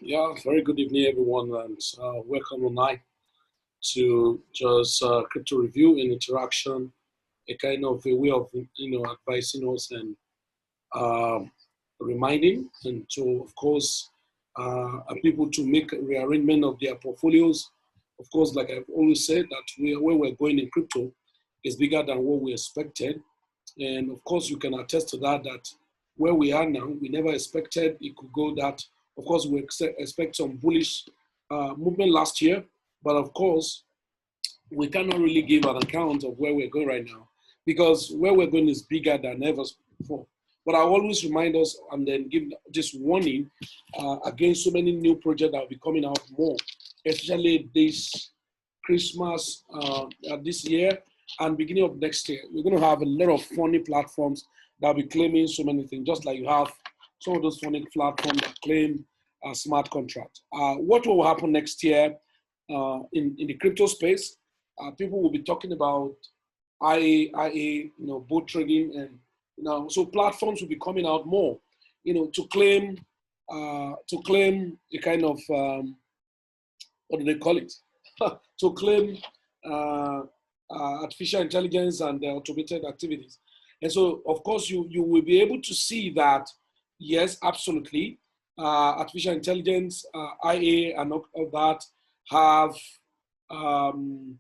Yeah, very good evening, everyone, and welcome tonight to just crypto review and interaction, a kind of a way of advising us and um reminding, and to of course people to make rearrangement of their portfolios. Of course, like I've always said, that where we're going in crypto is bigger than what we expected, and of course, you can attest to that. That where we are now, we never expected it could go that. Of course, we expect some bullish movement last year, but of course, we cannot really give an account of where we're going right now because where we're going is bigger than ever before. But I always remind us and then give this warning against so many new projects that will be coming out more, especially this Christmas this year and beginning of next year. We're going to have a lot of funny platforms that will be claiming so many things, just like you have some of those funny platforms that claim smart contracts. What will happen next year in the crypto space? People will be talking about IA, boot trading, and so platforms will be coming out more, to claim a kind of what do they call it? To claim uh, artificial intelligence and their automated activities. And so, of course, you will be able to see that, yes, absolutely, artificial intelligence, IA, and all of that have um,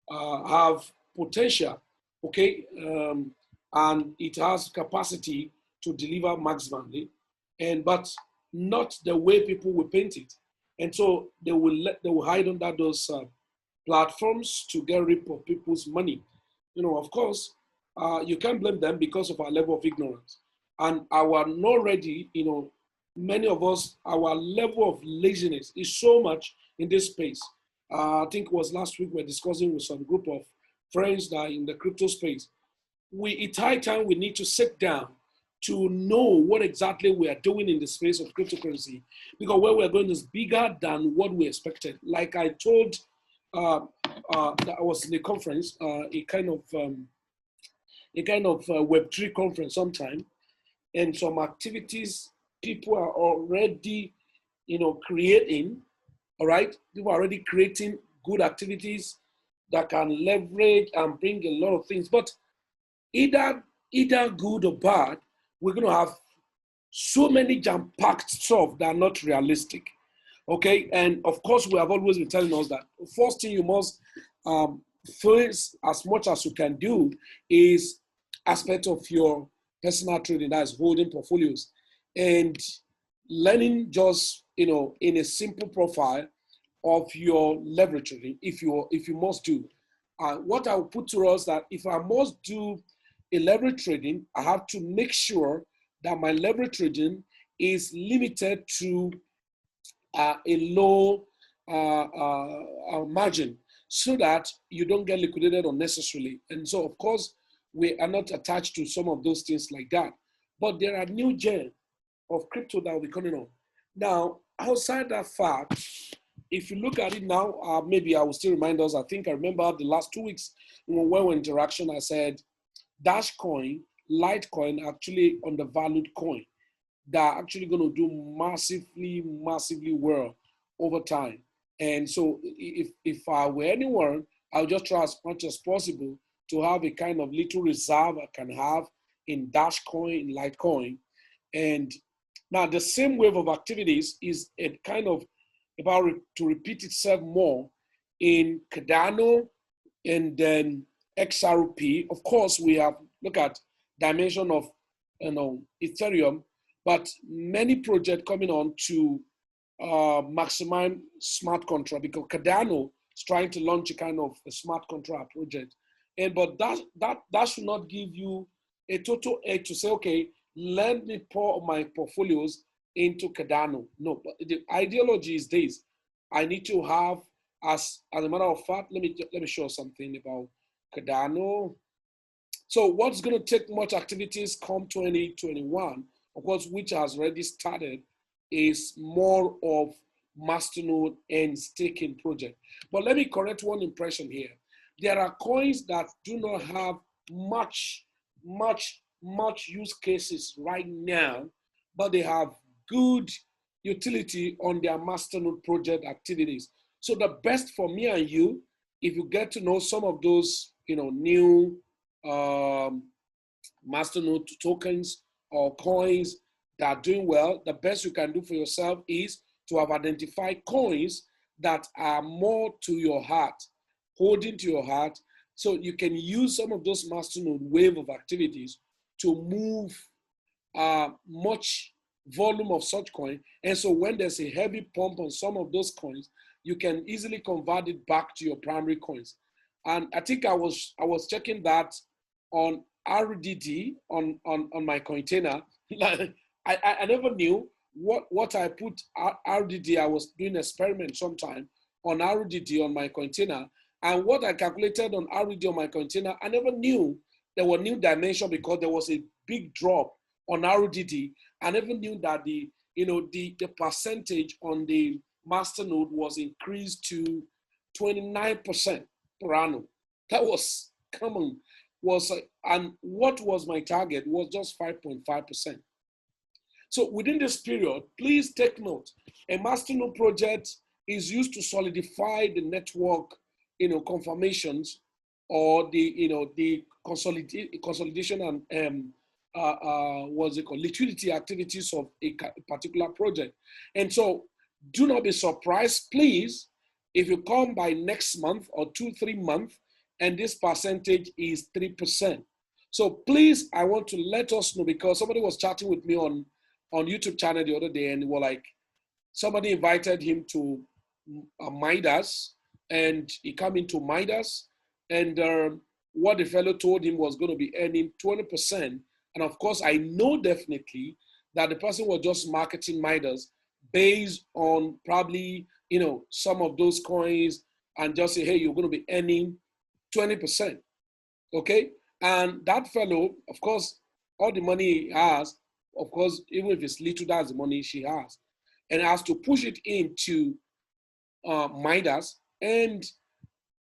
have potential, okay, and it has capacity to deliver maximally, but not the way people will paint it, and so they will hide under those platforms to get rid of people's money. Of course, you can't blame them because of our level of ignorance and our not ready. Many of us, our level of laziness is so much in this space. I think it was last week we were discussing with some group of friends that are in the crypto space. It's high time we need to sit down to know what exactly we are doing in the space of cryptocurrency, because where we're going is bigger than what we expected. Like I told, that I was in a conference, a kind of Web3 conference sometime, and some activities people are already, creating. All right, people are already creating good activities that can leverage and bring a lot of things. But either good or bad, we're going to have so many jam-packed stuff that are not realistic. Okay, and of course, we have always been telling us that the first thing you must face as much as you can do is aspect of your personal trading, that is holding portfolios and learning just in a simple profile of your leverage trading, if you must do. What I will put to us that if I must do a leverage trading, I have to make sure that my leverage trading is limited to a low margin so that you don't get liquidated unnecessarily. And so, of course, we are not attached to some of those things like that. But there are new gen of crypto that will be coming on. Now, outside that fact, if you look at it now, maybe I will still remind us. I think I remember the last 2 weeks when we were in interaction, I said Dash Coin, Litecoin, actually undervalued coin that are actually going to do massively well over time. And so if I were anyone, I'll just try as much as possible to have a kind of little reserve I can have in Dash Coin, in Litecoin. And now the same wave of activities is a kind of about to repeat itself more in Cardano and then XRP. Of course, we have look at dimension of Ethereum, but many projects coming on to maximize smart contract, because Cardano is trying to launch a kind of a smart contract project. But that should not give you a total edge to say, okay, let me pour my portfolios into Cardano. No, but the ideology is this. I need to have, as a matter of fact, let me show something about Cardano. So what's going to take much activities come 2021, of course, which has already started, is more of masternode and staking project. But let me correct one impression here. There are coins that do not have much much use cases right now, but they have good utility on their masternode project activities. So the best for me and you, if you get to know some of those, new masternode tokens or coins that are doing well, the best you can do for yourself is to have identified coins that are more to your heart, holding to your heart, so you can use some of those masternode wave of activities to move much volume of such coin. And so when there's a heavy pump on some of those coins, you can easily convert it back to your primary coins. And I think I was checking that on RDD on my container. I never knew what I put RDD. I was doing experiment sometime on RDD on my container, and what I calculated on RDD on my container, I never knew there were new dimension because there was a big drop on RDD. I never knew that the percentage on the masternode was increased to 29% per annum. That was common. And what was my target was just 5.5%. So within this period, please take note. A masternode project is used to solidify the network, confirmations, or the consolidation and what's it called, liquidity activities of a particular project. And so do not be surprised, please, if you come by next month or 2-3 months and this percentage is 3%. So please, I want to let us know, because somebody was chatting with me on YouTube channel the other day, and were like, somebody invited him to Midas, and he came into Midas, and what the fellow told him was going to be earning 20%. And of course, I know definitely that the person was just marketing Midas based on probably, some of those coins, and just say, hey, you're going to be earning 20%. Okay? And that fellow, of course, all the money he has, of course, even if it's little, that's the money she has, and has to push it into Midas, and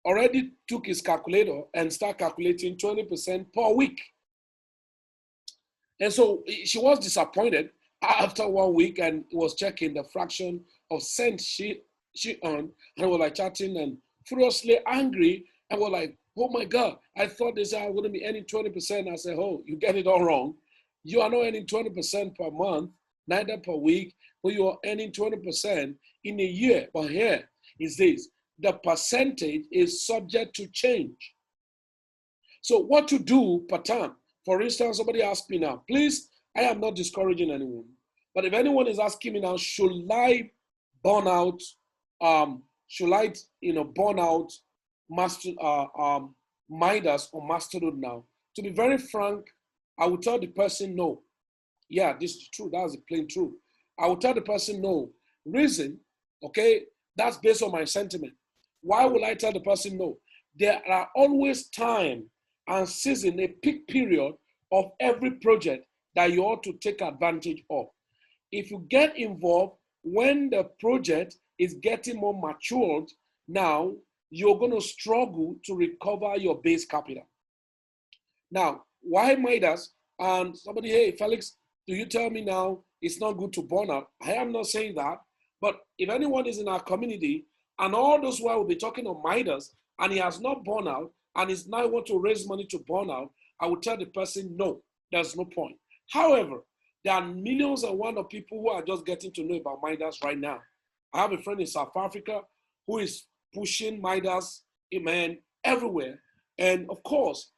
already took his calculator and start calculating 20% per week. And so she was disappointed after 1 week, and was checking the fraction of cents she earned, and was like chatting and furiously angry, and was like, oh my God, I thought they said I was going to be earning 20%. I said, oh, you get it all wrong. You are not earning 20% per month, neither per week, but you are earning 20% in a year. But here is this: the percentage is subject to change. So what to do per term? For instance, somebody asked me now, please, I am not discouraging anyone, but if anyone is asking me now, should I burn out, burn out Midas or Mastodon now? To be very frank, I would tell the person no. Yeah, this is true. That's the plain truth. I would tell the person no. Reason, okay, that's based on my sentiment. Why would I tell the person no? There are always time and season, a peak period of every project that you ought to take advantage of. If you get involved when the project is getting more matured, now you're going to struggle to recover your base capital. Now, why Midas? And somebody, hey, Felix, do you tell me now it's not good to burn out? I am not saying that. But if anyone is in our community and all those while will be talking on Midas and he has not burned out and is now want to raise money to burn out, I would tell the person, no, there's no point. However, there are millions and one of people who are just getting to know about Midas right now. I have a friend in South Africa who is pushing Midas, man, everywhere. And of course,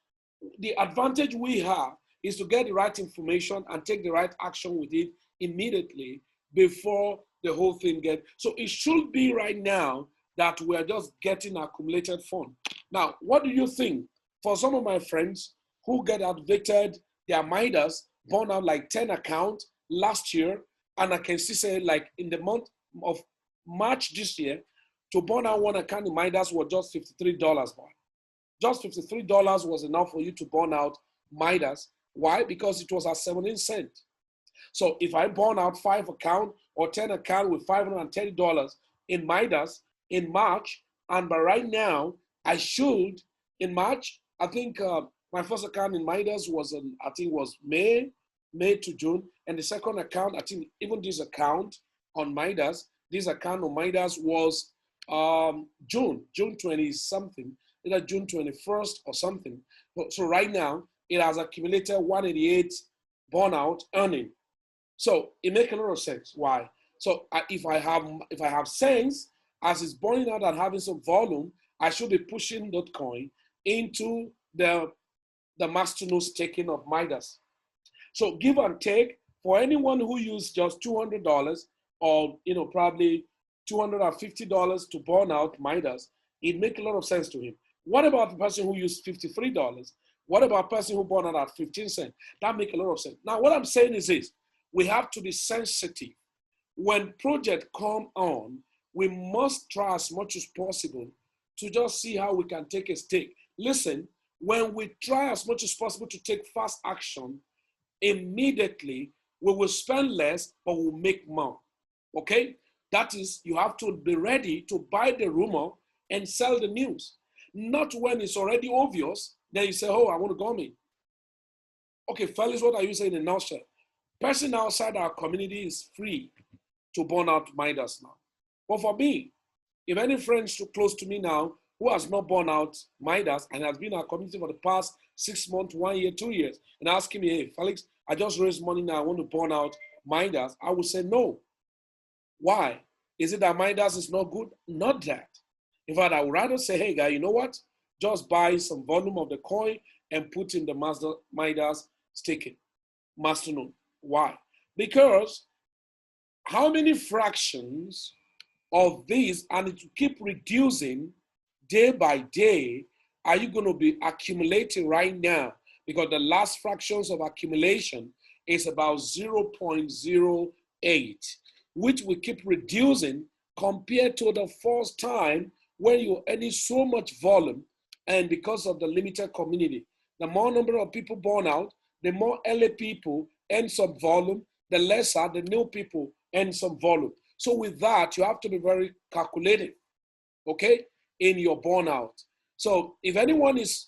the advantage we have is to get the right information and take the right action with it immediately before the whole thing gets. So it should be right now that we're just getting accumulated fund. Now, what do you think? For some of my friends who get activated, their Midas burned out like 10 accounts last year, and I can still say like in the month of March this year, to burn out one account in Midas was just $53. Just $53 was enough for you to burn out Midas. Why? Because it was at 17 cents. So if I burn out 5 accounts or 10 accounts with $530 in Midas in March, and by right now, I should, in March, I think My first account in Midas was, I think was May to June. And the second account, I think even this account on Midas, this account on Midas was June 20 something, either June 21st or something. So right now, it has accumulated 188 burnout earning. So it makes a lot of sense. Why? So if I have sense, as it's burning out and having some volume, I should be pushing that coin into the masternode staking of Midas. So give and take for anyone who used just $200 or probably $250 to burn out Midas, it makes a lot of sense to him. What about the person who used $53? What about a person who burned out at 15 cents? That makes a lot of sense. Now, what I'm saying is this: we have to be sensitive. When projects come on, we must try as much as possible to just see how we can take a stake. Listen, when we try as much as possible to take fast action, immediately we will spend less, but we'll make more. Okay? That is, you have to be ready to buy the rumor and sell the news. Not when it's already obvious, then you say, oh, I want to go me. Okay, fellas, what are you saying in a nutshell? Person outside our community is free to burn out Midas now. But for me, if any friends too close to me now who has not burned out Midas and has been in our community for the past 6 months, 1 year, 2 years, and asking me, hey, Felix, I just raised money now, I want to burn out Midas, I would say no. Why? Is it that Midas is not good? Not that. In fact, I would rather say, hey, guy, you know what? Just buy some volume of the coin and put in the Midas staking masternode. Why? Because how many fractions of these, and it will keep reducing day by day, are you going to be accumulating right now? Because the last fractions of accumulation is about 0.08, which will keep reducing compared to the first time when you're earning so much volume. And because of the limited community, the more number of people born out, the more early people earn some volume, the lesser the new people earn some volume. So with that, you have to be very calculated, okay, in your burnout. So if anyone is,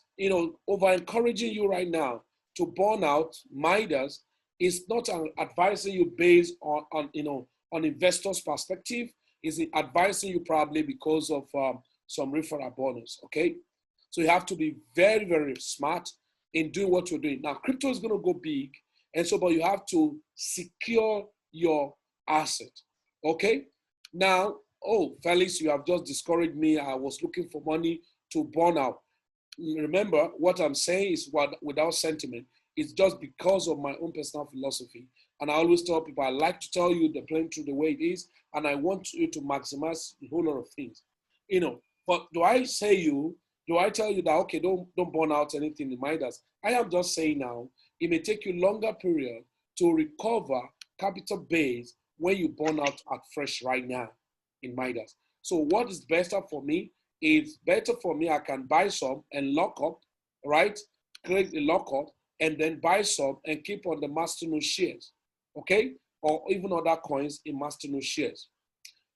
over encouraging you right now to burn out Midas, it's not advising you based on investors' perspective. It's advising you probably because of some referral bonus, okay? So you have to be very, very smart in doing what you're doing. Now, crypto is going to go big, and so, but you have to secure your asset, okay? Now, oh, Felix, you have just discouraged me. I was looking for money to burn out. Remember, what I'm saying is without sentiment. It's just because of my own personal philosophy. And I always tell people, I like to tell you the plain truth the way it is, and I want you to maximize a whole lot of things. But do I tell you that, okay, don't burn out anything in Midas? I am just saying now, it may take you longer period to recover capital base when you burn out at fresh right now in Midas. So what is better for me? It's better for me, I can buy some and lock up, right? Create a lockup and then buy some and keep on the masternode shares, okay? Or even other coins in masternode shares.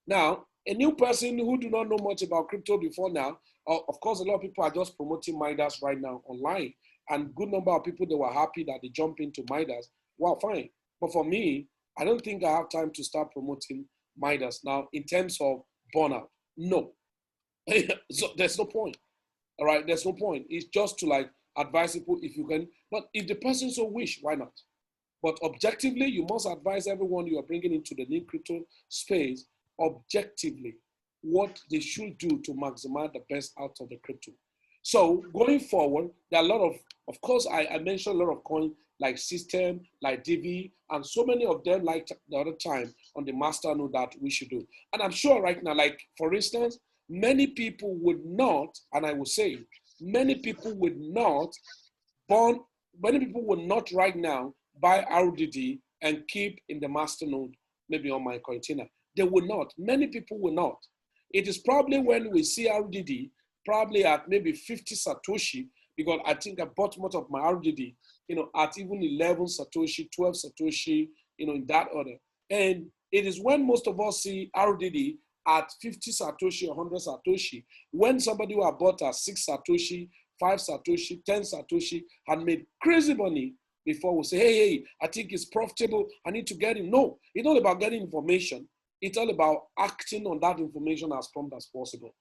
Now, a new person who do not know much about crypto before now, of course, a lot of people are just promoting Midas right now online, and good number of people that were happy that they jump into Midas. Well, fine. But for me, I don't think I have time to start promoting Midas now in terms of burnout. No. So there's no point. All right, there's no point. It's just to like advise people if you can. But if the person so wish, why not? But objectively, you must advise everyone you are bringing into the new crypto space objectively what they should do to maximize the best out of the crypto. So going forward, there are a lot of course, I mentioned a lot of coins like System, like DV, and so many of them like the other time on the masternode that we should do. And I'm sure right now, like for instance, many people would not, and I will say, many people would not right now buy RDD and keep in the masternode, maybe on my container. They will not. Many people will not. It is probably when we see RDD, probably at maybe 50 Satoshi, because I think I bought most of my RDD, at even 11 Satoshi, 12 Satoshi, in that order. And it is when most of us see RDD at 50 Satoshi, 100 Satoshi, when somebody who had bought at 6 Satoshi, 5 Satoshi, 10 Satoshi, and made crazy money before we say, hey, I think it's profitable, I need to get in. No, it's not about getting information. It's all about acting on that information as prompt as possible.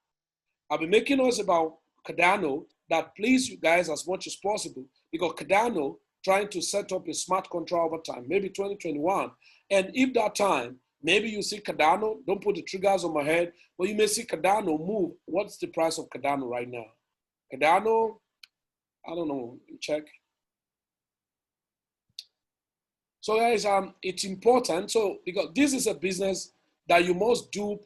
I'll be making noise about Cardano that please you guys as much as possible, because Cardano trying to set up a smart contract over time, maybe 2021. And if that time, maybe you see Cardano, don't put the triggers on my head, but you may see Cardano move. What's the price of Cardano right now? Cardano, I don't know, check. So guys, it's important. So because this is a business that you must do,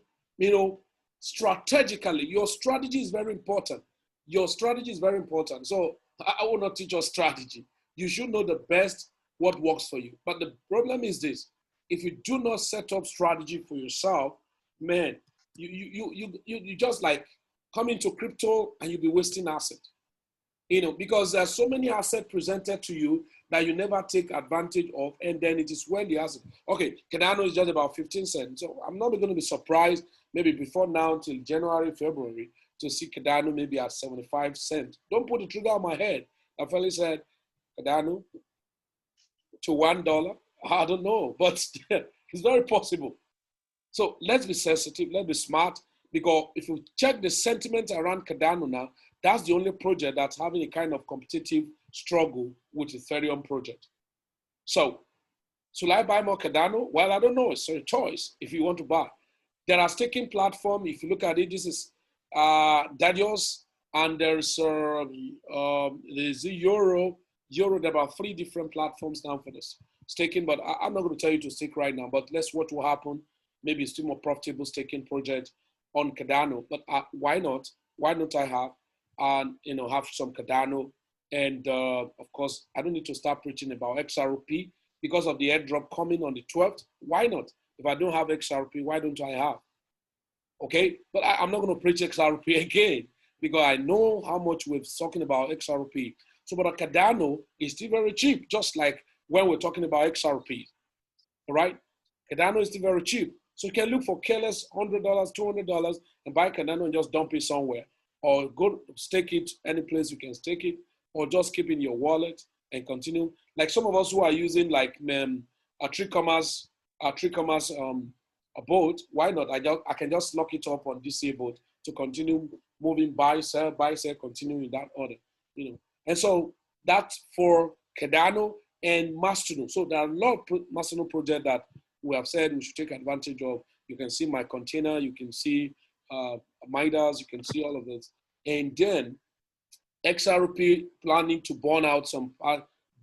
strategically. Your strategy is very important. Your strategy is very important. So I will not teach you strategy. You should know the best what works for you. But the problem is this: if you do not set up strategy for yourself, man, you just like come into crypto and you'll be wasting assets. Because there's so many assets presented to you that you never take advantage of, and then it is when the asset. Okay, Cardano is just about 15 cents. So I'm not going to be surprised maybe before now until January, February to see Cardano maybe at 75 cents. Don't put the trigger on my head. A fellow said, Cardano to $1. I don't know, but it's very possible. So let's be sensitive, let's be smart, because if you check the sentiment around Cardano now, that's the only project that's having a kind of competitive struggle with Ethereum project. So, should I buy more Cardano? Well, I don't know. It's a choice if you want to buy. There are staking platform. If you look at it, this is Dadios, and there's Euro. There are about 3 different platforms now for this staking, but I'm not going to tell you to stake right now, but let's what will happen. Maybe it's still more profitable staking project on Cardano, but why not? Why not I have? And have some Cardano, and of course I don't need to start preaching about XRP because of the airdrop coming on the 12th. Why not? If I don't have XRP, why don't I have? Okay, but I'm not going to preach XRP again because I know how much we're talking about XRP. So, but Cardano is still very cheap, just like when we're talking about XRP. All right, Cardano is still very cheap, so you can look for careless $100, $200, and buy Cardano and just dump it somewhere. Or go stake it any place you can stake it, or just keep in your wallet and continue. Like some of us who are using like a 3Commas a boat, why not? I can just lock it up on DCA boat to continue moving, buy, sell, continue in that order, And so that's for Cardano and Mastodon. So there are a lot of Mastodon projects that we have said we should take advantage of. You can see my container, you can see Midas, you can see all of this. And then XRP planning to burn out some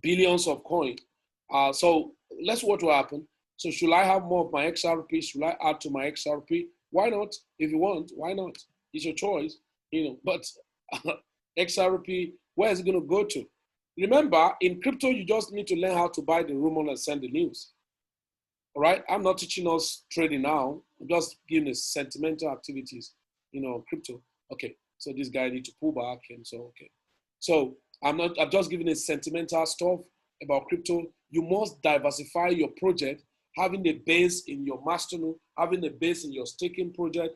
billions of coins. So let's what will happen. So should I have more of my XRP? Should I add to my XRP? Why not? If you want, why not? It's your choice, But XRP, where is it going to go to? Remember, in crypto, you just need to learn how to buy the rumor and send the news. All right, I'm not teaching us trading now. I'm just giving us sentimental activities, crypto. Okay, so this guy need to pull back, and so okay. So I'm just giving a sentimental stuff about crypto. You must diversify your project, having a base in your Mastodon, having a base in your staking project.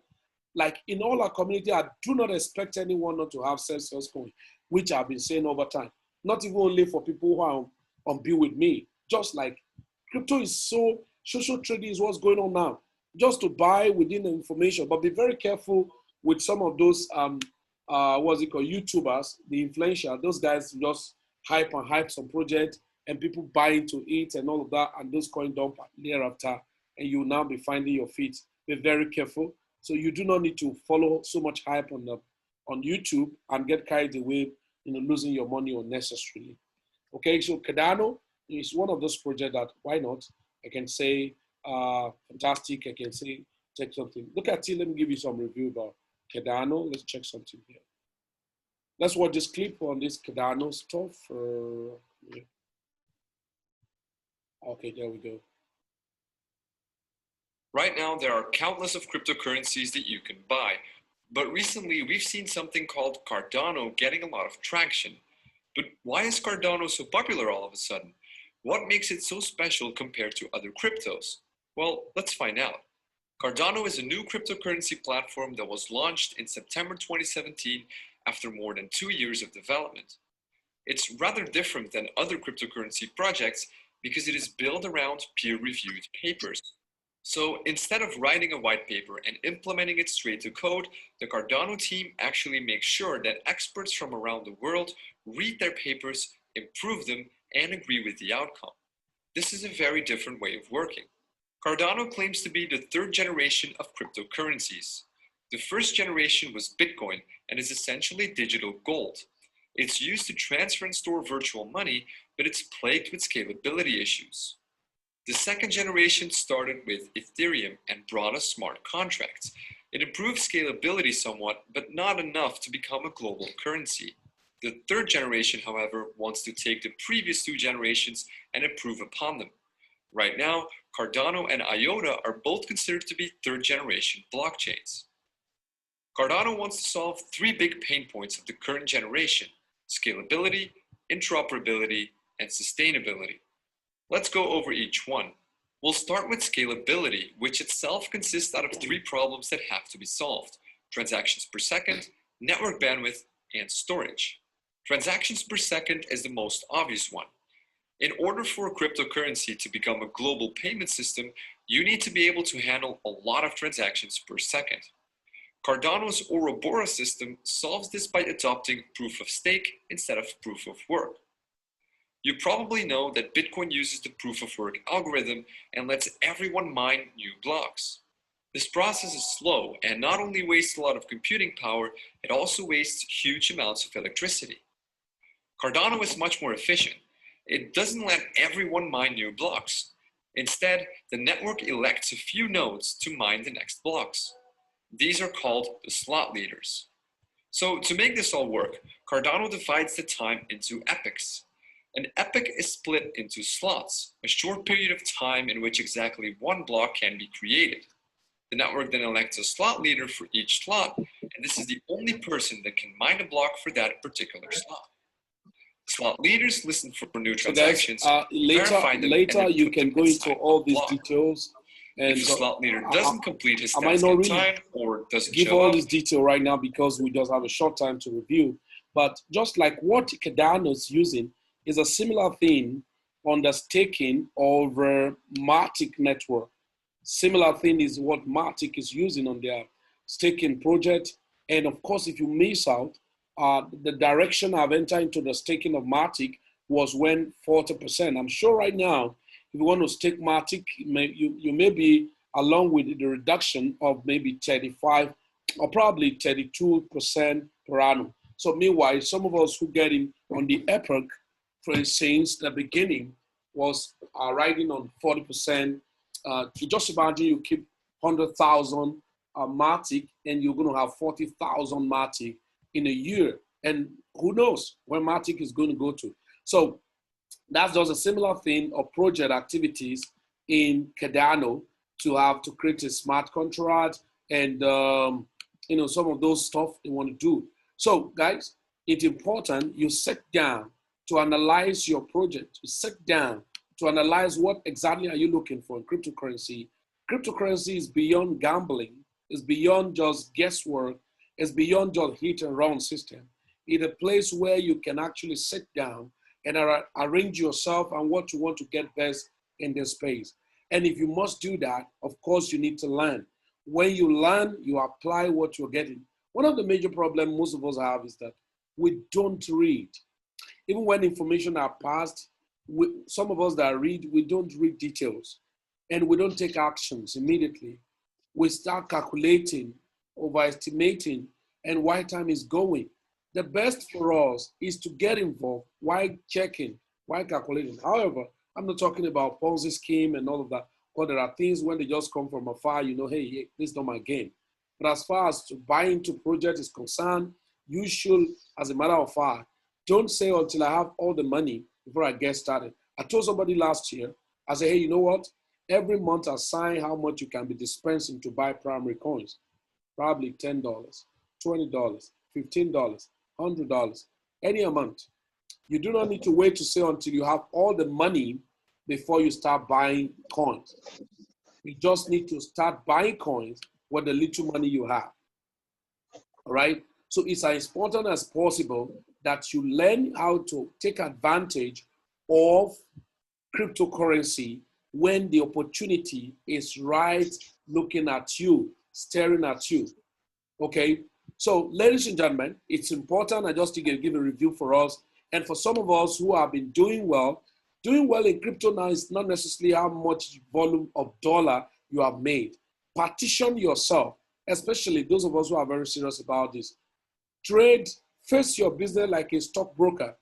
Like in all our community, I do not expect anyone not to have Celsius coin, which I've been saying over time. Not even only for people who are on bill with me. Just like crypto is so. Social trading is what's going on now. Just to buy within the information, but be very careful with some of those what's it called, YouTubers, the influencer. Those guys just hype some project and people buy into it and all of that, and those coin dump thereafter, and you will now be finding your feet. Be very careful. So you do not need to follow so much hype on YouTube and get carried away, losing your money unnecessarily. Okay, so Cardano is one of those projects that why not? I can say fantastic. I can say check something. Look at it. Let me give you some review about Cardano. Let's check something here. Let's watch this clip on this Cardano stuff. Yeah. Okay, there we go. Right now, there are countless of cryptocurrencies that you can buy. But recently, we've seen something called Cardano getting a lot of traction. But why is Cardano so popular all of a sudden? What makes it so special compared to other cryptos? Well, let's find out. Cardano is a new cryptocurrency platform that was launched in September 2017 after more than 2 years of development. It's rather different than other cryptocurrency projects because it is built around peer-reviewed papers. So instead of writing a white paper and implementing it straight to code, the Cardano team actually makes sure that experts from around the world read their papers, improve them, and agree with the outcome. This is a very different way of working. Cardano claims to be the third generation of cryptocurrencies. The first generation was Bitcoin and is essentially digital gold. It's used to transfer and store virtual money, but it's plagued with scalability issues. The second generation started with Ethereum and brought us smart contracts. It improved scalability somewhat, but not enough to become a global currency. The third generation, however, wants to take the previous two generations and improve upon them. Right now, Cardano and IOTA are both considered to be third generation blockchains. Cardano wants to solve three big pain points of the current generation: scalability, interoperability, and sustainability. Let's go over each one. We'll start with scalability, which itself consists out of three problems that have to be solved: transactions per second, network bandwidth, and storage. Transactions per second is the most obvious one. In order for a cryptocurrency to become a global payment system, you need to be able to handle a lot of transactions per second. Cardano's Ouroboros system solves this by adopting proof of stake instead of proof of work. You probably know that Bitcoin uses the proof of work algorithm and lets everyone mine new blocks. This process is slow and not only wastes a lot of computing power, it also wastes huge amounts of electricity. Cardano is much more efficient. It doesn't let everyone mine new blocks. Instead, the network elects a few nodes to mine the next blocks. These are called the slot leaders. So to make this all work, Cardano divides the time into epochs. An epoch is split into slots, a short period of time in which exactly one block can be created. The network then elects a slot leader for each slot, and this is the only person that can mine a block for that particular slot. Slot leaders listen for new transactions, So guys, later you can go into all these details. And if a slot leader doesn't complete his I might task not in really time or doesn't give show all up, this detail right now because we just have a short time to review. But just like what Cardano is using is a similar thing on the staking over Matic network. Similar thing is what Matic is using on their staking project. And of course, if you miss out, the direction I've entered into the staking of Matic was when 40%. I'm sure right now, if you want to stake Matic, you may be along with the reduction of maybe 35 or probably 32% per annum. So meanwhile, some of us who get in on the epoch, for instance, the beginning was riding on 40%. You just imagine you keep 100,000 Matic and you're going to have 40,000 Matic in a year. And who knows where Matic is going to go to. So that's just a similar thing of project activities in Cardano to have to create a smart contract and some of those stuff they want to do. So guys, it's important you sit down to analyze your project. You sit down to analyze what exactly are you looking for in cryptocurrency. Cryptocurrency is beyond gambling. It's beyond just guesswork. It's beyond just hit and run system. It's a place where you can actually sit down and arrange yourself and what you want to get best in this space. And if you must do that, of course, you need to learn. When you learn, you apply what you're getting. One of the major problems most of us have is that we don't read. Even when information are passed, some of us that read, we don't read details and we don't take actions immediately. We start calculating, overestimating, and why time is going. The best for us is to get involved while checking, while calculating. However, I'm not talking about Ponzi scheme and all of that, but there are things when they just come from afar, you know, hey, this is not my game. But as far as to buy into project is concerned, you should, as a matter of fact, don't say until I have all the money before I get started. I told somebody last year, I said, hey, you know what? Every month assign how much you can be dispensing to buy primary coins. Probably $10, $20, $15, $100, any amount. You do not need to wait to say until you have all the money before you start buying coins. You just need to start buying coins with the little money you have. All right? So it's as important as possible that you learn how to take advantage of cryptocurrency when the opportunity is right looking at you, staring at you. Okay? So, ladies and gentlemen, it's important. I just give a review for us. And for some of us who have been doing well in crypto now is not necessarily how much volume of dollar you have made. Partition yourself, especially those of us who are very serious about this. Trade, face your business like a stockbroker.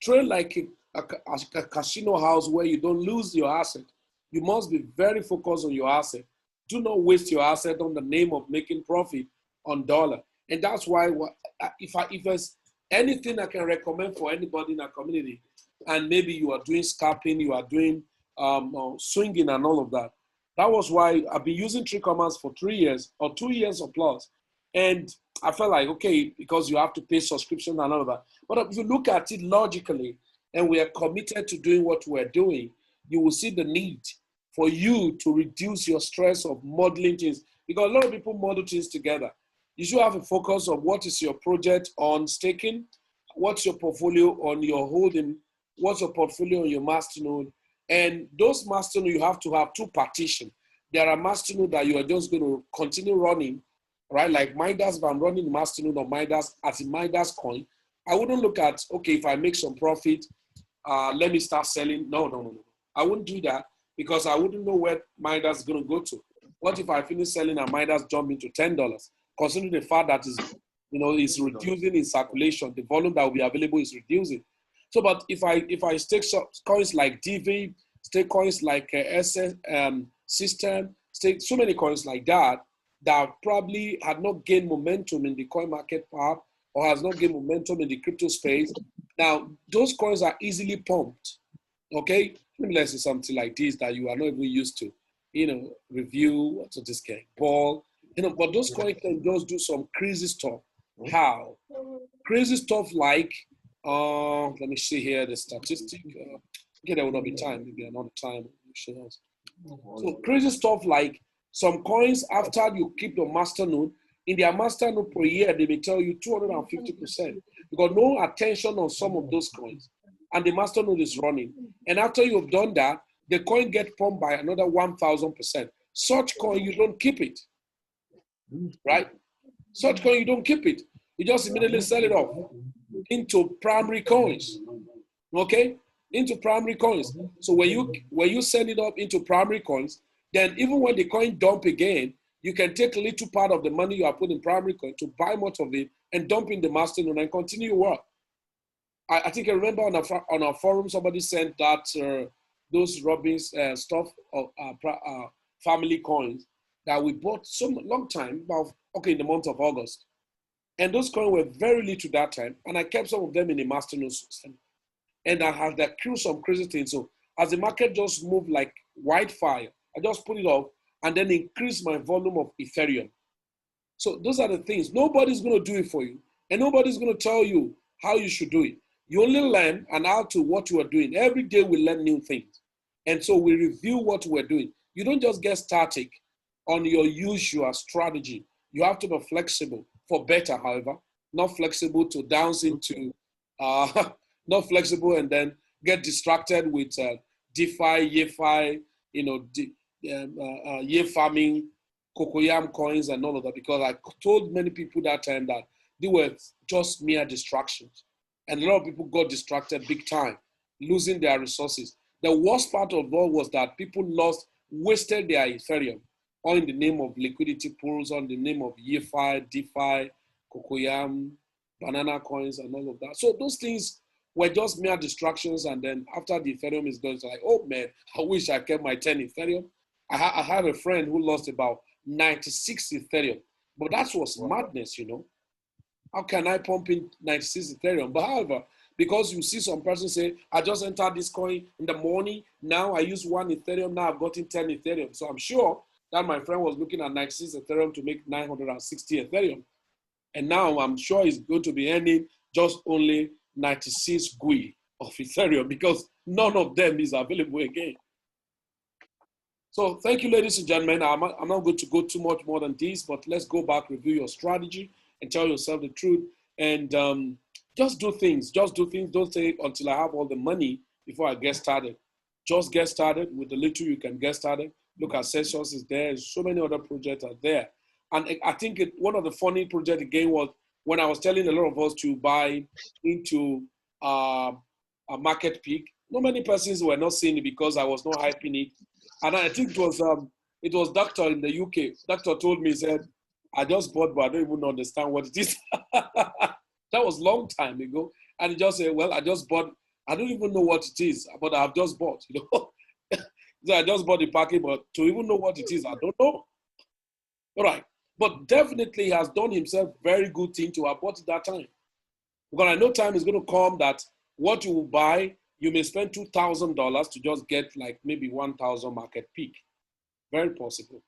Trade like a casino house where you don't lose your asset. You must be very focused on your asset. Do not waste your asset on the name of making profit on dollar. And that's why if there's anything I can recommend for anybody in our community, and maybe you are doing scalping, you are doing swinging and all of that. That was why I've been using Tree Commerce for 3 years or 2 years or plus. And I felt like, okay, because you have to pay subscription and all of that. But if you look at it logically, and we are committed to doing what we're doing, you will see the need for you to reduce your stress of modeling things. Because a lot of people model things together. You should have a focus on what is your project on staking, what's your portfolio on your holding, what's your portfolio on your masternode. And those masternode, you have to have two partitions. There are masternode that you are just going to continue running, right? Like Midas, if I'm running masternode on Midas as a Midas coin, I wouldn't look at, okay, if I make some profit, let me start selling. No. I wouldn't do that because I wouldn't know where Midas is going to go to. What if I finish selling and Midas jump into $10? Considering the fact that is reducing in circulation, the volume that will be available is reducing. So, but if I stake coins like DV, stake coins like SS System, stake so many coins like that probably had not gained momentum in the coin market part or has not gained momentum in the crypto space. Now, those coins are easily pumped. Okay, let me let's say something like this that you are not even used to. Review what's this guy ball. But those coins can just do some crazy stuff. How? Crazy stuff like, let me see here the statistic. Okay, there will not be time, maybe another time. So crazy stuff like some coins after you keep the masternode, in their masternode per year, they may tell you 250%. You got no attention on some of those coins, and the masternode is running. And after you've done that, the coin gets pumped by another 1,000%. Such coin, you don't keep it. Right? Such coin, you don't keep it. You just immediately sell it off into primary coins. Okay? Into primary coins. So when you send it up into primary coins, then even when the coin dump again, you can take a little part of the money you are putting in primary coin to buy much of it and dump in the masternode and continue work. I think I remember on our forum somebody sent that those Robins stuff of family coins that we bought some long time, in the month of August. And those coins were very little that time. And I kept some of them in the masternode system. And I had accrued some crazy things. So as the market just moved like wildfire, I just put it off and then increase my volume of Ethereum. So those are the things. Nobody's going to do it for you. And nobody's going to tell you how you should do it. You only learn and how to what you are doing. Every day we learn new things. And so we review what we're doing. You don't just get static on your usual strategy. You have to be flexible for better, however, not flexible to dance into, not flexible and then get distracted with DeFi, YeFi, Ye farming, cocoyam coins and all of that, because I told many people that time that they were just mere distractions. And a lot of people got distracted big time, losing their resources. The worst part of all was that people wasted their Ethereum, all in the name of liquidity pools, on the name of YeFi, DeFi, cocoyam, banana coins, and all of that. So those things were just mere distractions. And then after the Ethereum is gone, it's like, oh man, I wish I kept my 10 Ethereum. I have a friend who lost about 96 Ethereum, but that was madness, How can I pump in 96 Ethereum? But however, because you see some person say, I just entered this coin in the morning, now I use 1 Ethereum, now I've gotten 10 Ethereum. So I'm sure that my friend was looking at 96 Ethereum to make 960 Ethereum. And now I'm sure he's going to be earning just only 96 GUI of Ethereum because none of them is available again. So thank you, ladies and gentlemen. I'm not going to go too much more than this, but let's go back, review your strategy. and tell yourself the truth. And just do things. Just do things. Don't say until I have all the money before I get started. Just get started with the little you can get started. Look at Sessions is there. So many other projects are there. And I think one of the funny projects again was when I was telling a lot of us to buy into a market peak. Not many persons were not seeing it because I was not hyping it. And I think it was doctor in the UK. Doctor told me, he said, I just bought, but I don't even understand what it is. That was a long time ago. And he just said, well, I just bought. I don't even know what it is, but I've just bought, you know. So I just bought the packet, but to even know what it is, I don't know. All right. But definitely he has done himself very good thing to have bought it that time. Because I know time is going to come that what you will buy, you may spend $2,000 to just get like maybe 1,000 market peak. Very possible.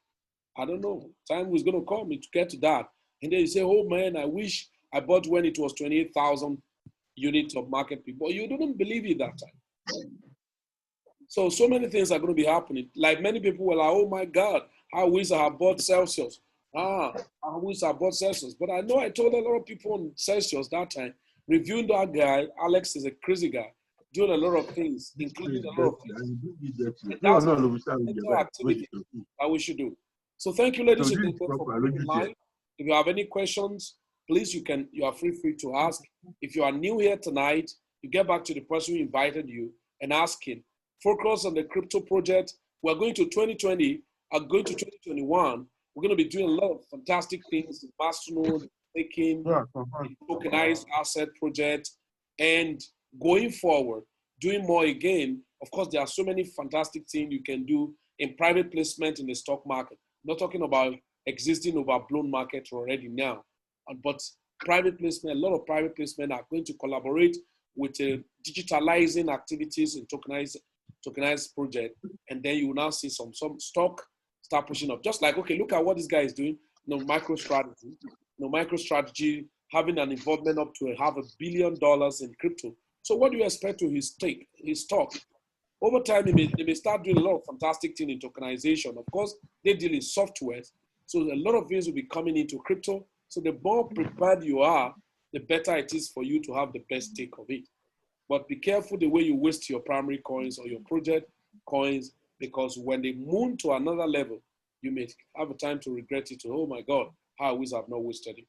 I don't know. Time is going to come to get to that. And then you say, oh man, I wish I bought when it was 28,000 units of market peak. But you didn't believe it that time. So many things are going to be happening. Like many people were like, oh my God, I wish I had bought Celsius. I wish I bought Celsius. But I know I told a lot of people on Celsius that time, reviewing that guy, Alex is a crazy guy, doing a lot of things, including a lot of things. And that's the activity that we should do. So thank you, ladies and gentlemen, for coming online. If you have any questions, please, you are free to ask. If you are new here tonight, you get back to the person who invited you and ask him. Focus on the crypto project. We're going to 2020, going to 2021. We're going to be doing a lot of fantastic things in Mastodon, taking tokenized asset project, and going forward, doing more again. Of course, there are so many fantastic things you can do in private placement in the stock market. I'm not talking about existing overblown market already now, but private placement, a lot of private placement are going to collaborate with digitalizing activities and tokenized project, and then you will now see some stock start pushing up. Just like, okay, look at what this guy is doing. MicroStrategy having an involvement up to $500 million in crypto. So what do you expect to his stock? Over time, they may start doing a lot of fantastic things in tokenization. Of course, they deal in software. So a lot of things will be coming into crypto. So the more prepared you are, the better it is for you to have the best take of it. But be careful the way you waste your primary coins or your project coins, because when they move to another level, you may have a time to regret it. Oh my God, how I wish I've not wasted it.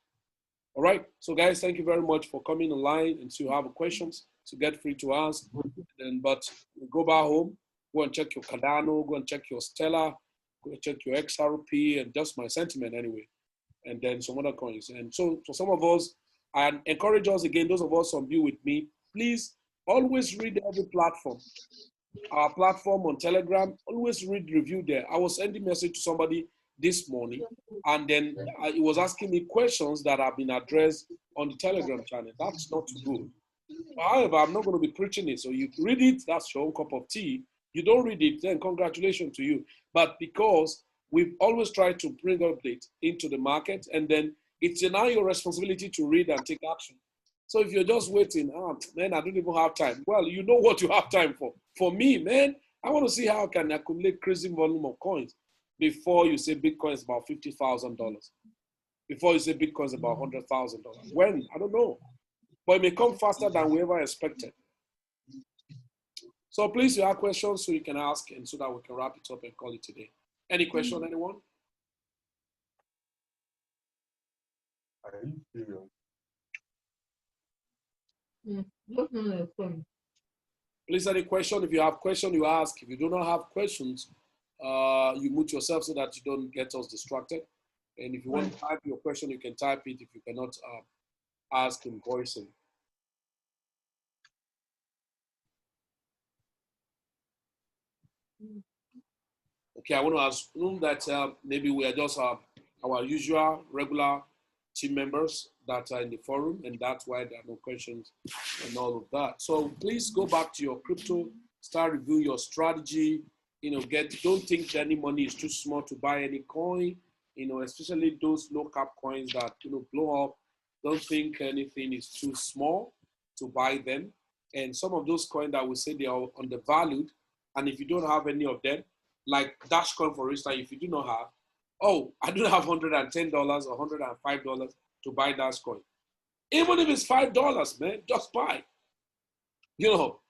All right. So guys, thank you very much for coming online. And so you have questions, so get free to ask. But go back home, go and check your Cardano, go and check your Stellar, go and check your XRP, and just my sentiment anyway. And then some other coins. And so for some of us, and encourage us again, those of us on view with me, please always read every platform. Our platform on Telegram, always read review there. I was sending a message to somebody this morning, and then he was asking me questions that have been addressed on the Telegram channel. That's not good. However, I'm not going to be preaching it. So you read it, that's your own cup of tea. You don't read it, then congratulations to you. But because we've always tried to bring updates into the market, and then it's now your responsibility to read and take action. So if you're just waiting, man, I don't even have time. Well, you know what you have time for. For me, man, I want to see how I can accumulate crazy volume of coins before you say Bitcoin is about $50,000. Before you say Bitcoin is about $100,000. When? I don't know. But it may come faster than we ever expected. So please, you have questions so you can ask, and so that we can wrap it up and call it today. Any question, anyone? Are you serious? Please, any question? If you have question, you ask. If you do not have questions, you mute yourself so that you don't get us distracted. And if you want to type your question, you can type it if you cannot ask in voicing. Okay, I want to assume that maybe we are just our usual regular team members that are in the forum, and that's why there are no questions and all of that. So please go back to your crypto, start reviewing your strategy. Don't think any money is too small to buy any coin. Especially those low cap coins that blow up. Don't think anything is too small to buy them. And some of those coins that we say they are undervalued, and if you don't have any of them, like Dashcoin, for instance, if you do not have, I don't have $110 or $105. to buy that coin. Even if it's $5, man, just buy. You know,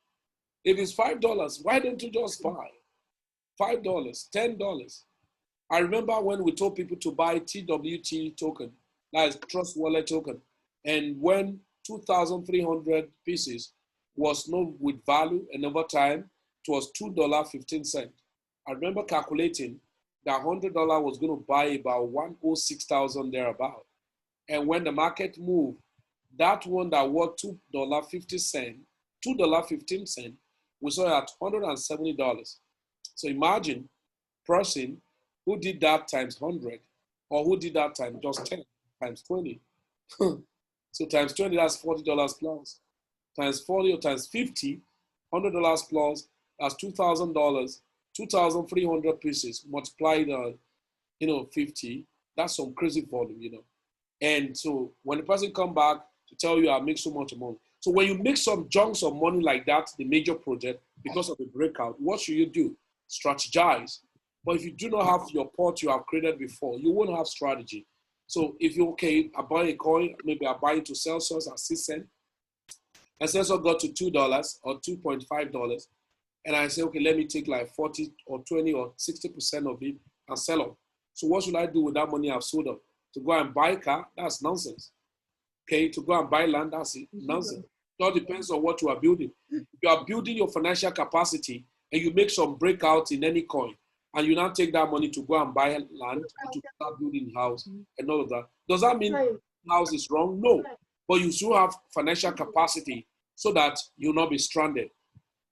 if it's $5, why don't you just buy? $5, $10. I remember when we told people to buy TWT token, that is Trust Wallet token, and when 2,300 pieces was not with value, and over time, it was $2.15. I remember calculating that $100 was going to buy about 106,000 thereabout. And when the market moved, that one that was $2.15, we saw it at $170. So imagine person who did that times 100, or who did that times just 10, times 20. So times 20, that's $40 plus. Times 40 or times 50, $100 plus, that's $2,000, 2,300 pieces multiplied, 50, that's some crazy volume. And so when the person come back to tell you I make so much money. So when you make some chunks of money like that, the major project, because of the breakout, what should you do? Strategize. But if you do not have your pot you have created before, you won't have strategy. So if you're okay, I buy a coin, maybe I buy it to Celsius at 6 cents, and Celsius got to $2 or $2.5, and I say, okay, let me take like 40 or 20 or 60% of it and sell them. So what should I do with that money I've sold up? To go and buy a car? That's nonsense. Okay, to go and buy land? That's nonsense. It all depends on what you are building. If you are building your financial capacity and you make some breakouts in any coin, and you now take that money to go and buy land to start building a house and all of that, does that mean house is wrong? No. But you should have financial capacity so that you'll not be stranded.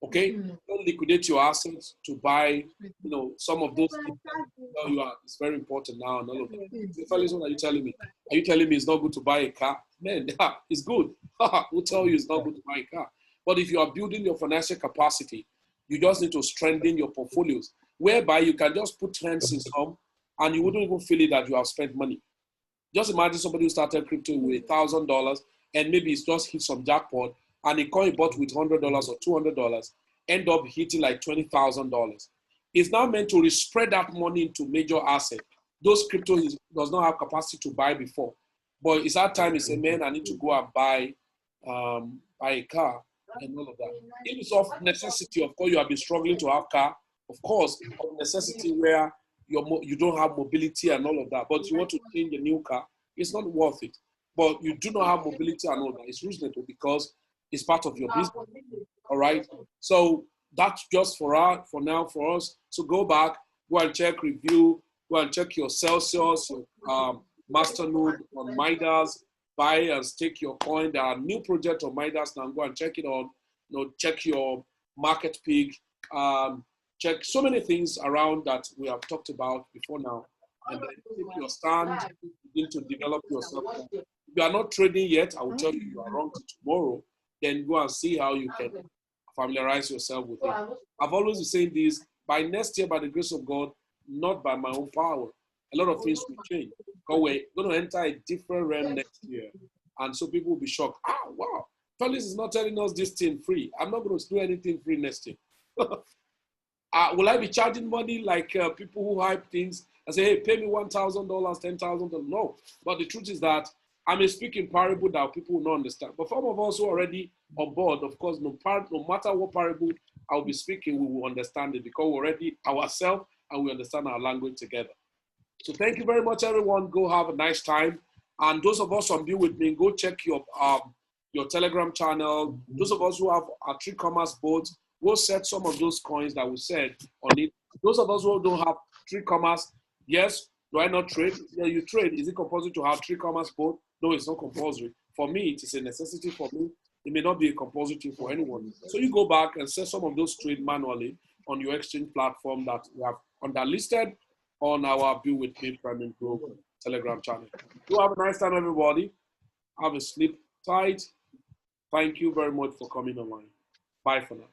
Okay, don't liquidate your assets to buy, some of those things that you are. It's very important now and all of that. So, fellas, what are you telling me? Are you telling me it's not good to buy a car? Man, yeah, it's good. Who tell you it's not good to buy a car? But if you are building your financial capacity, you just need to strengthen your portfolios, whereby you can just put hands in some, and you wouldn't even feel it that you have spent money. Just imagine somebody who started crypto with $1,000, and maybe it's just hit some jackpot, and a coin bought with $100 or $200 end up hitting like $20,000. It's now meant to spread that money into major assets. Those crypto does not have capacity to buy before, but it's that time. It's a man, I need to go and buy a car and all of that. If it's of necessity, of course, you have been struggling to have car. Of course, of necessity where you don't have mobility and all of that, but you want to change a new car, it's not worth it. But you do not have mobility and all that. It's reasonable because it's part of your business. All right. So that's just for now for us. So go back, go and check review, go and check your Celsius, your Masternode on Midas, buy and stake your coin. There are new projects on Midas now. Go and check it on. Check your market peak. Check so many things around that we have talked about before now. And then take your stand, begin to develop yourself. If you are not trading yet, I will tell you you are wrong till tomorrow. Then go and see how you can familiarize yourself with it. I've always been saying this, by next year, by the grace of God, not by my own power, a lot of things will change. Because we're going to enter a different realm next year. And so people will be shocked. Wow, Felix is not telling us this thing free. I'm not going to do anything free next year. Will I be charging money like people who hype things and say, hey, pay me $1,000, $10,000? No. But the truth is that I may speak in parable that people will not understand. But some of us who are already on board, of course, no matter what parable I'll be speaking, we will understand it because we're already ourselves and we understand our language together. So thank you very much, everyone. Go have a nice time. And those of us on Be With Me, go check your Telegram channel. Those of us who have a Tree Commerce boat, go set some of those coins that we said on it. Those of us who don't have Tree Commerce, yes, do I not trade? Yeah, you trade. Is it compulsory to have Tree Commerce boat? No, it's not compulsory. For me, it is a necessity for me. It may not be a compulsory thing for anyone. So you go back and set some of those trade manually on your exchange platform that we have underlisted on our Be With Me Premium Group Telegram channel. You have a nice time, everybody. Have a sleep tight. Thank you very much for coming online. Bye for now.